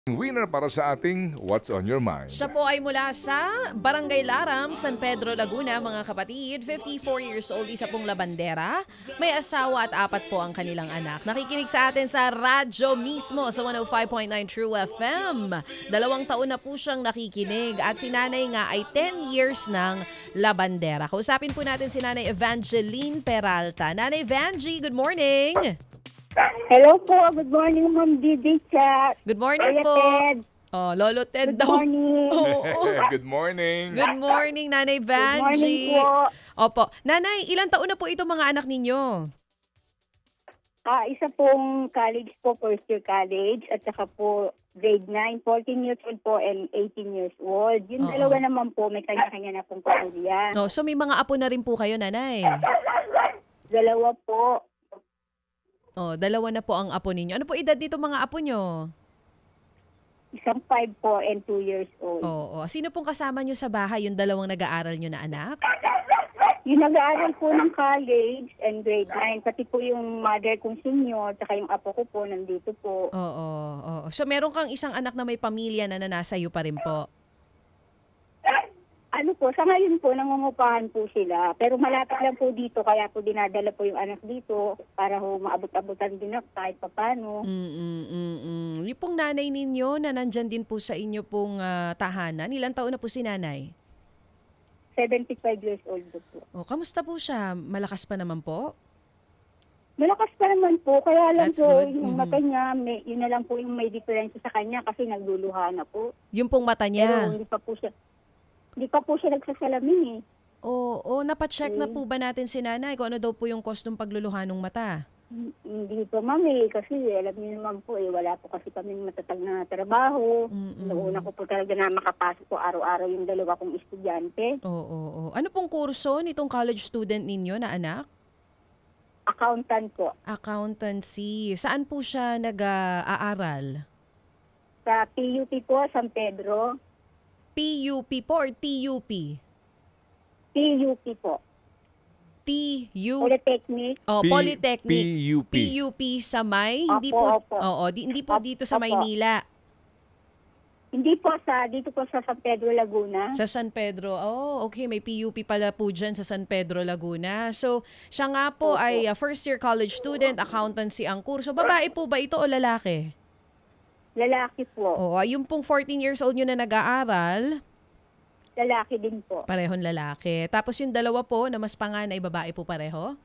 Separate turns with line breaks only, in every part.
Winner para sa ating What's on Your Mind.
Siya po ay mula sa Barangay Laram, San Pedro, Laguna, mga kapatid. 54 years old, isa pong labandera. May asawa at 4 po ang kanilang anak. Nakikinig sa atin sa radyo mismo sa 105.9 True FM. 2 taon na po siyang nakikinig at si nanay nga ay 10 years ng labandera. Kausapin po natin si Nanay Evangeline Peralta. Nanay Evangie, good morning!
Hello po. Good morning, Ma'am Didi Chat.
Good morning
Kuya
po.
Ted.
Oh, Lolo Ted
Good
daw.
morning.
Oo.
Good morning.
Good morning, Nanay
Good morning
Vangie.
po.
Opo. Nanay, ilang taon na po itong mga anak ninyo?
Isa pong college po, first year college, at saka po grade 9, 14 years old po and 18 years old. Yung
Oo.
dalawa naman po, may kanya-kanya na pong pamilya.
No, so may mga apo na rin po kayo, Nanay.
Dalawa po.
Oh, 2 na po ang apo ninyo. Ano po edad dito mga apo nyo?
Isang 5 po and 2 years old.
Oo. Sino pong kasama nyo sa bahay, yung 2 nag-aaral nyo na anak?
Yung nag-aaral po ng college and grade 9, pati po yung mother kong senior, saka yung apo ko po, nandito po.
Oo. Oo. So meron kang isang anak na may pamilya na nasa iyo pa rin po?
Ano po, sa ngayon po, nangungupahan po sila. Pero malapit lang po dito, kaya po dinadala po yung anak dito para ho maabot-abutan din ako kahit papano.
Yung pong nanay ninyo na nandyan din po sa inyo pong tahanan, ilang taon na po si nanay?
75 years old po.
Oh, kamusta po siya? Malakas pa naman po?
Malakas pa naman po, kaya lang
That's
po
good.
yung mata niya, yun na lang po yung may diferensya sa kanya kasi nagluluha na po.
Yung pong mata
Pero
niya?
hindi pa po siya nagsasalamin eh.
Oo, napacheck na po ba natin si nanay kung ano daw po yung cost ng pagluluha ng mata?
Hindi po ma'am kasi alam niyo naman po wala po kasi kami matatag na trabaho. Noong una ko po talaga na makapasok po araw-araw yung 2 kong estudyante.
Oo. Ano pong kurso nitong college student ninyo na anak?
Accountant po.
Accountancy. Saan po siya nag-aaral?
Sa PUP po, San Pedro.
PUP po or TUP?
PUP po.
TU.
Polytechnic.
Oh, Polytechnic.
PUP.
PUP sa May.
Opo,
Hindi po.
opo.
Oo, hindi po dito sa
Opo.
Maynila.
Hindi po dito po sa San Pedro, Laguna.
Sa San Pedro. Oh, okay. May PUP pala po dyan sa San Pedro, Laguna. So, siya nga po
Opo.
ay first year college student, accountancy ang kurso. Babae po ba ito o lalaki?
Lalaki po.
Oo, yung pong 14 years old nyo na nag-aaral,
Lalaki din po.
parehong lalaki. Tapos yung 2 po na mas panganay, babae po pareho?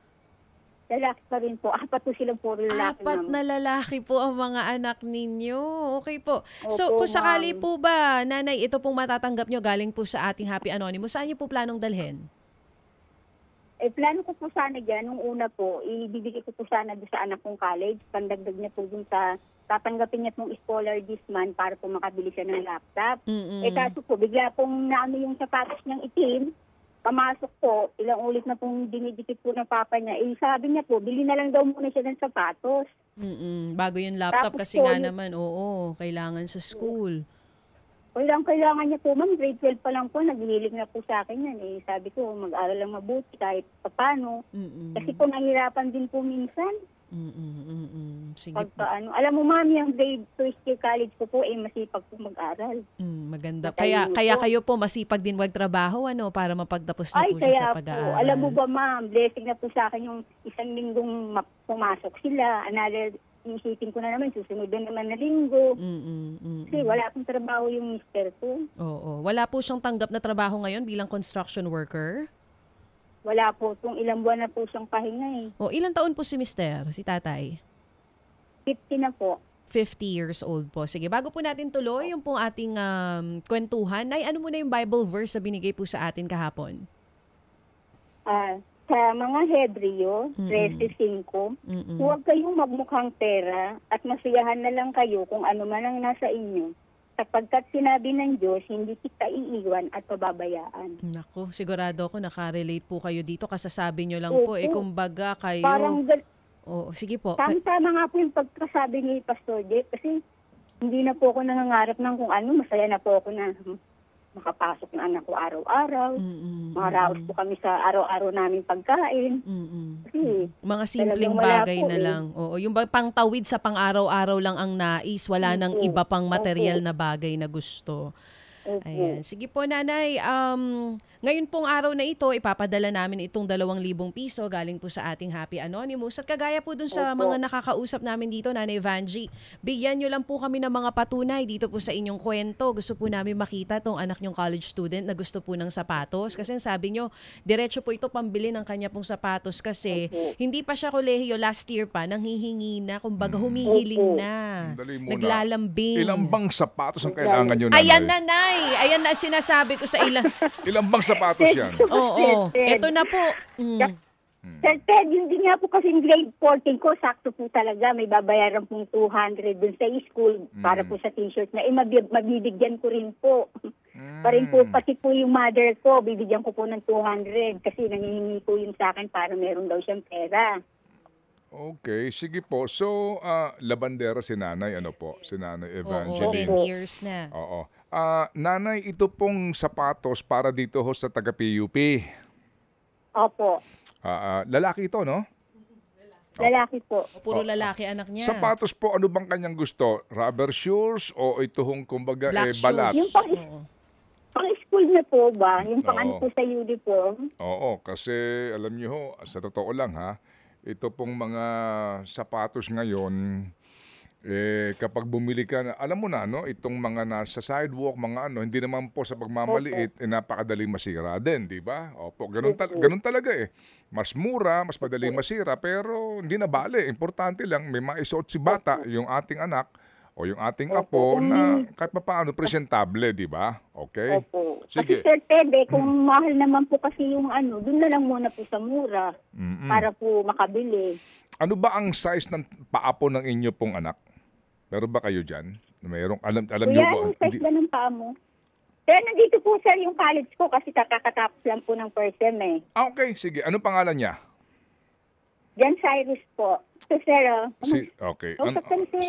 Lalaki pa rin po. 4 po silang puro lalaki.
4 na lalaki po ang mga anak ninyo. Okay po. So,
Opo,
kung sakali
ma'am.
po ba, nanay, ito pong matatanggap nyo galing po sa ating Happy Anonymous, saan nyo po planong dalhin?
Plano ko po sana dyan, nung una po, ibibigay ko po sana doon sa anak kong college, pandagdag niya po dun sa tatanggapin niya pong scholar this month para po makabili siya ng laptop. Kaso po, bigla pong naano yung sapatos niyang itim, pamasok po, ilang ulit na pong dinidikit po ng papa niya. Sabi niya po, bili na lang daw muna siya ng sapatos.
Bago yung laptop
Tapos
kasi
po,
nga naman, oo, kailangan sa school.
Kailangan niya po, ma'am, grade 12 pa lang po, naghihilig na po sa akin yan eh. Sabi ko, mag-aral lang mabuti kahit papano. Kasi po, nahirapan din po minsan.
Sige po.
Alam mo, ma'am, yung grade 2 year college ko po, masipag po mag-aral.
Maganda.
Matalino
Kaya
po.
kayo po masipag din magtrabaho para mapagtapos niyo
Ay,
po siya
kaya
sa
po,
pag-aaral.
alam mo ba, ma'am, blessing na po sa akin yung isang linggong pumasok sila. Another, isipin ko na naman, susunod na naman na linggo. Kasi wala akong trabaho yung mister ko.
Oo. Wala po siyang tanggap na trabaho ngayon bilang construction worker?
Wala po, itong ilang buwan na po siyang pahinga eh.
O, ilang taon po si mister, si tatay?
50 na po.
50 years old po. Sige, bago po natin tuloy yung pong ating kwentuhan, ay ano muna yung Bible verse na binigay po sa atin kahapon?
Sa mga Hebreo, 13:5, huwag kayong magmukhang pera at masiyahan na lang kayo kung ano man ang nasa inyo. Sapagkat sinabi ng Diyos, hindi kita iiwan at pababayaan.
Naku, sigurado ako nakarelate po kayo dito. Kasasabi nyo lang po,
Opo.
kumbaga kayo...
Parang
Oo, sige po.
tama nga po yung pagkasabi ni Pastor Jeff kasi hindi na po ako nangangarap ng kung ano, masaya na po ako na makapasok ng anak ko araw-araw.
Mm-mm.
Makaraos po kami sa araw-araw namin pagkain.
Mm-mm.
Kasi,
Mga simpleng
talagang wala
bagay
po
na
eh.
lang. Oo, yung pangtawid sa pang-araw-araw lang ang nais, wala nang
Opo.
iba pang material
Opo.
na bagay na gusto.
Opo.
Ayan. Sige po, Nanay. Ngayon pong araw na ito, ipapadala namin itong 2,000 piso galing po sa ating Happy Anonymous. At kagaya po dun sa
Opo.
mga nakakausap namin dito, Nanay Vangie, bigyan nyo lang po kami ng mga patunay dito po sa inyong kwento. Gusto po namin makita tong anak nyong college student na gusto po ng sapatos. Kasi sabi nyo, diretso po ito pambili ng kanya pong sapatos kasi
Opo.
hindi pa siya kolehiyo, last year pa, nanghihingi na, kumbaga humihiling
Opo.
na.
Dali muna.
Naglalambing.
Ilang bang sapatos ang kailangan nyo, Nanay?
Ayan na, Nay. Ayan na sinasabi ko sa ilan.
Ilang bang sapatos yan?
Oo.
Ted.
Ito na po.
Sir Ted, yun din nga po kasi grade 14 ko, sakto po talaga, may babayaran pong 200 dun sa school para po sa t-shirt na, mabibigyan ko rin po. Pa rin po, pati po yung mother ko, bibigyan ko po ng 200 kasi nangihingi po yun sa akin para meron daw siyang pera.
Okay, sige po. So, labandera si Nanay, ano po? Si Nanay
Oo,
Evangeline.
10 years na.
Oo. Nanay, ito pong sapatos para dito ho sa taga-PUP.
Opo,
Lalaki ito, no?
lalaki po.
Puro lalaki anak niya.
Sapatos po, ano bang kanyang gusto? Rubber shoes o ito hong kumbaga
Black
balat?
shoes.
Yung
Oo.
pang-school na po ba? Yung
Oo.
pang-ano po sa uniform?
Oo, kasi alam niyo ho, sa totoo lang ha, ito pong mga sapatos ngayon, kapag bumili ka na, alam mo na, no, itong mga nasa sidewalk, mga ano, hindi naman po sa pagmamaliit, napakadaling masira din, di ba? Opo, ganun talaga eh. Mas mura, mas madaling masira, pero hindi na bale. Importante lang, may maisuot si bata, yung ating anak, o yung ating apo, na kahit pa paano presentable, di ba? Okay?
Opo.
Sige.
Kasi Sir Ted, kung mahal naman po kasi yung ano, dun na lang muna po sa mura para po makabili.
Ano ba ang size ng paa po ng inyo pong anak? Meron ba kayo dyan? Mayroong, alam niyo
Kuya,
ba?
anong size ba ng paa mo? Sir, nandito po sir yung college ko kasi kakatapos lang po ng first sem eh.
Okay, sige. Anong pangalan niya?
Jan Cyrus po. So sir,
Okay.
Kausap ka na, sir.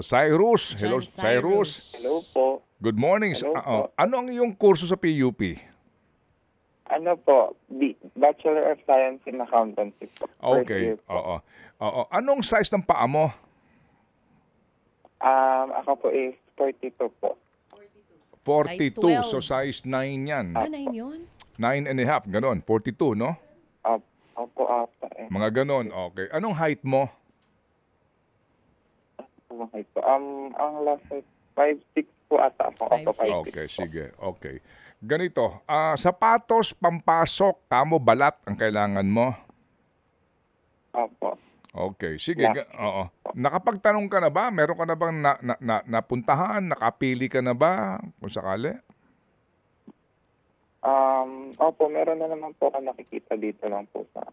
Cyrus. Hello,
John
Cyrus.
Hello po.
Good morning.
Hello po.
Ano ang iyong kurso sa PUP?
Ano po? Bachelor of Science in Accountancy po. First
Okay.
year po.
Oo. Anong size ng paa mo?
Ako po is 42 po.
42.
12.
So size 9 yan.
Ano yun?
9.5. Ganon. 42, no?
Opo, ata eh.
Mga ganon. Okay. Anong height mo?
Okay po. Ang last is 5'6" po ata ako. Opo,
5'6".
5'6".
Okay, sige. Okay. Ganito. Sapatos, pampasok, kamo, balat ang kailangan mo?
Opo.
Okay, sige.
Yeah.
Oo. Nakapagtanong ka na ba? Meron ka na bang napuntahan? Nakapili ka na ba? Kung sakali?
Opo, meron na naman po ako nakikita dito lang po sa...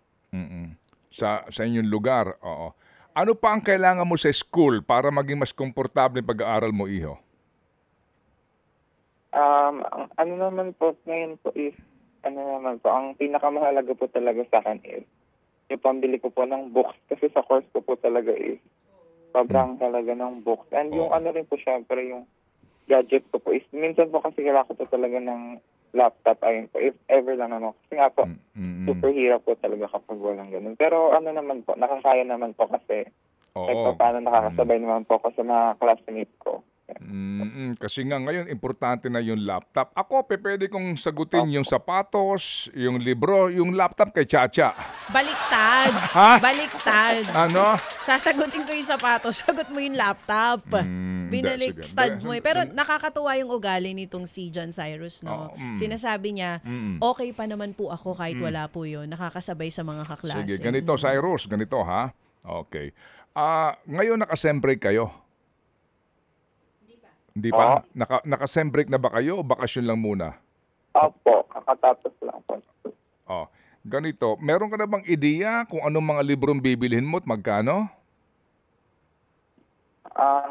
Sa inyong lugar. Oo. Ano pa ang kailangan mo sa school para maging mas komportable yung pag-aaral mo, iho?
Ano naman po ngayon po is, ang pinakamahalaga po talaga sa akin is, yung pambili ko po ng books. Kasi sa course ko po talaga is, sobrang talaga ng books. And yung ano rin po syempre, yung gadget ko po is, minsan po kasi kailangan ko po talaga ng laptop, ayun po, if ever lang naman. Kasi nga po, super hirap po talaga kapag walang ganun. Pero ano naman po, nakakaya naman po kasi, kahit pa paano nakakasabay naman po ako sa mga classmates ko.
Kasi nga ngayon, importante na yung laptop. Ako, pwede kong sagutin yung sapatos, yung libro, yung laptop kay Chacha.
Baliktad.
Ha?
Baliktad.
Ano?
Sasagutin ko yung sapatos, sagot mo yung laptop. Binaliktad mo eh. Pero nakakatuwa yung ugali nitong si John Cyrus, no? Sinasabi niya, okay pa naman po ako kahit wala po yun. Nakakasabay sa mga kaklase.
Sige, ganito, Cyrus. Ganito, ha? Okay. Ngayon, naka-sem-break kayo? Hindi pa? Naka-sem-break na ba kayo o bakasyon lang muna?
Opo, kakatapos lang po.
Ganito, meron ka na bang ideya kung anong mga librong bibilhin mo at magkano?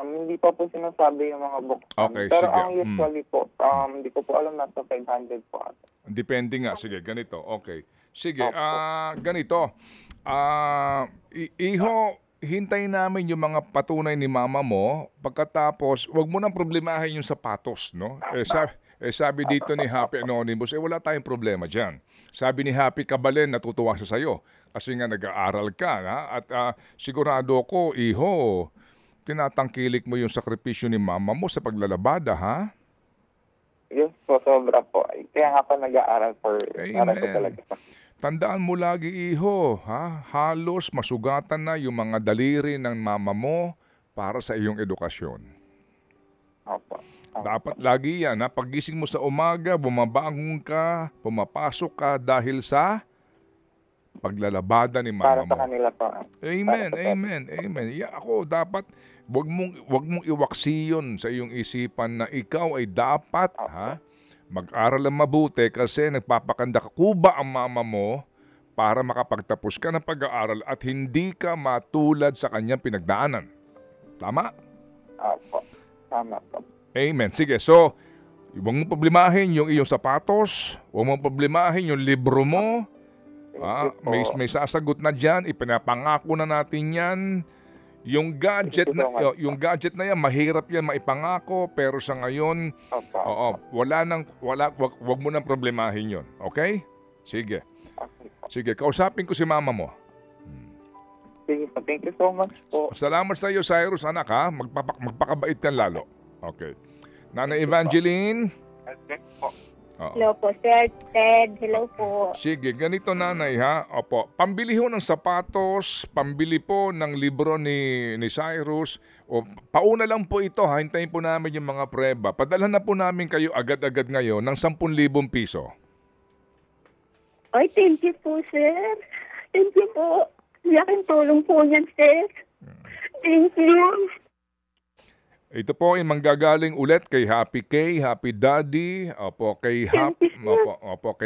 Hindi pa po sinasabi yung mga books.
Okay,
pero
sige.
ang usually po, hindi ko po alam, nasa 500 po ata.
Depende nga. Sige, ganito. Okay. Sige, ganito. Iho, hintayin namin yung mga patunay ni mama mo. Pagkatapos, wag mo nang problemahin yung sapatos, no? Sabi dito ni Happy Anonymous, wala tayong problema dyan. Sabi ni Happy Kabalen, natutuwa siya sa'yo. Kasi nga nag-aaral ka, ha? At sigurado ko, iho, tinatangkilik mo yung sakripisyo ni mama mo sa paglalabada, ha?
Yes po, sobra po. Kaya nga pa nag-aaral para
Amen.
po talaga.
Tandaan mo lagi, iho, ha? Halos masugatan na yung mga daliri ng mama mo para sa iyong edukasyon.
Opo.
Dapat lagi yan, ha? Paggising mo sa umaga, bumabangon ka, pumapasok ka dahil sa paglalabada ni
Para
mama
sa
mo.
kanila po.
Amen,
Para sa-
amen, amen. Ako dapat, wag mong iwaksi yun sa iyong isipan na ikaw ay dapat, ha? Mag-aral ang mabuti kasi nagpapakanda ka kuba ang mama mo para makapagtapos ka ng pag-aaral at hindi ka matulad sa kanyang pinagdaanan. Tama?
Opo. Tama po.
Amen. Sige, so, huwag mong problemahin yung iyong sapatos, huwag mong problemahin yung libro mo. May sasagot na dyan, ipinapangako na natin yan. Yung gadget na yan, mahirap yan maipangako, pero sa ngayon,
Opo.
wag mo nang problemahin yon. Okay? Sige.
Okay po.
Sige, kausapin ko si mama mo.
Sige po. Thank you so much po.
Salamat sa iyo, Cyrus, anak, ha? Magpakabait ka lalo. Okay. Nanay Evangeline.
Okay po.
Oo.
Hello po, Sir Ted. Hello po.
Sige, ganito nanay, ha? Opo, pambili ho ng sapatos, pambili po ng libro ni Cyrus. O, pauna lang po ito, ha? Hintayin po namin yung mga preba. Padalhan na po namin kayo agad-agad ngayon ng 10,000 piso.
Ay, thank you po, sir. Thank you po. Laking tulong po niyan, sir. Thank you.
Ito po ay manggagaling ulit kay Happy K, Happy Daddy, opo, kay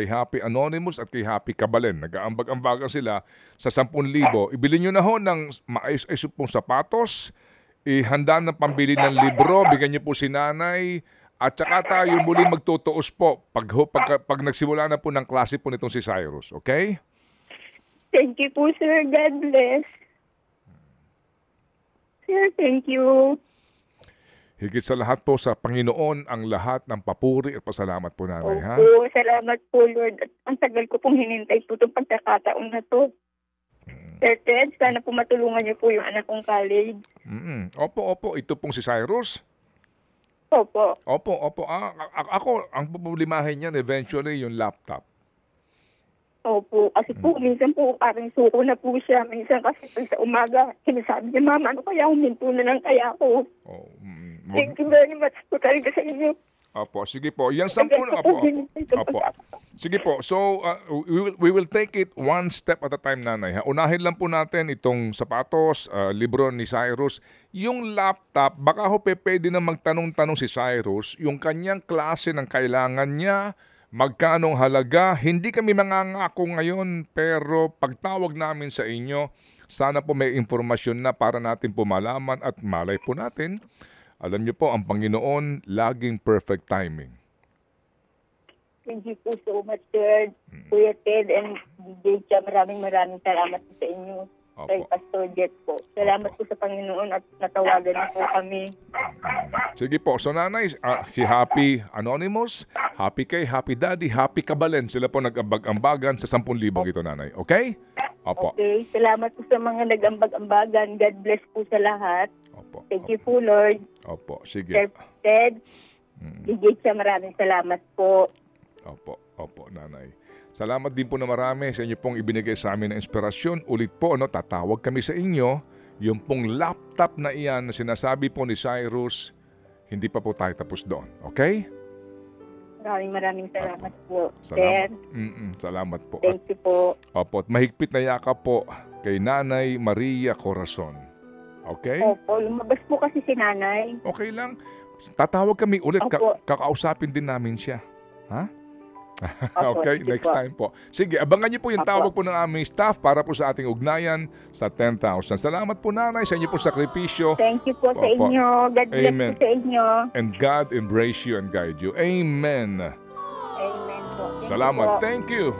Happy Anonymous at kay Happy Kabalen. Nag-aambag-ambagan sila sa 10,000. Ibili nyo na ho ng maayos-ayos pong sapatos, ihanda ng pambili ng libro, bigyan nyo po si nanay, at saka tayo muli magtutuos po pag nagsimula na po ng klase po nitong si Cyrus. Okay?
Thank you po, sir. God bless. Sir, thank you.
Higit sa lahat po sa Panginoon ang lahat ng papuri at pasalamat po nanay, ha?
Opo, salamat po, Lord. At ang tagal ko pong hinintay po itong pagkakataon na to. Sir Ted, sana po matulungan niyo po yung anak kong college.
Opo. Ito pong si Cyrus.
Opo.
Opo. Ako, ang pupulimahin niyan eventually yung laptop.
Opo. Kasi po, minsan po, parang suko na po siya. Minsan kasi pag sa umaga, sinasabi niya, Mama, ano kaya huminto na lang kaya ako? Thank you very much po talaga sa inyo.
Opo, sige po. Yan 10 na. Opo. Sige po. So, we will take it one step at a time, nanay. Ha? Unahin lang po natin itong sapatos, libro ni Cyrus. Yung laptop, baka ho pwede na magtanong-tanong si Cyrus, yung kanyang klase ng kailangan niya, magkanong halaga. Hindi kami mangangako ngayon, pero pagtawag namin sa inyo, sana po may informasyon na para natin po malaman at malay po natin. Alam niyo po, ang Panginoon, laging perfect timing.
Thank you po so much, sir. Kuya Ted and DJ Cha, maraming salamat po sa inyo. Kay Pastor Jet po. Salamat po sa Panginoon at natawagan na po kami.
Sige po. So nanay, si Happy Anonymous, Happy K, Happy Daddy, Happy Kabalen, sila po nag-ambag-ambagan sa 10,000 ito, nanay. Okay? Opo.
Okay. Salamat po sa mga nag-ambag-ambagan. God bless po sa lahat.
Opo.
Thank you po, Lord.
Opo. Sige.
Sir Ted, DJ Cha, maraming salamat po.
Opo, nanay. Salamat din po na marami sa inyo pong ibinigay sa amin ng inspirasyon. Ulit po, tatawag kami sa inyo. Yung pong laptop na iyan na sinasabi po ni Cyrus, hindi pa po tayo tapos doon. Okay?
Maraming salamat po,
Salamat.
sir.
Salamat po.
Thank you po.
Opo, at mahigpit na yakap po kay Nanay Maria Corazon. Okay?
Opo, lumabas po kasi si nanay.
Okay lang. Tatawag kami ulit.
Opo.
Kakausapin din namin siya. Ha?
Opo,
Okay,
sige
next
po.
time po. Sige, abangan niyo po yung
Opo.
tawag po ng aming staff para po sa ating ugnayan sa 10,000. Salamat po, Nanay, sa inyo po sakripisyo.
Thank you po sa
Opo.
inyo. God bless
Amen.
po sa inyo.
And God embrace you and guide you. Amen.
Amen po. Thank you
Salamat.
po.
Thank you.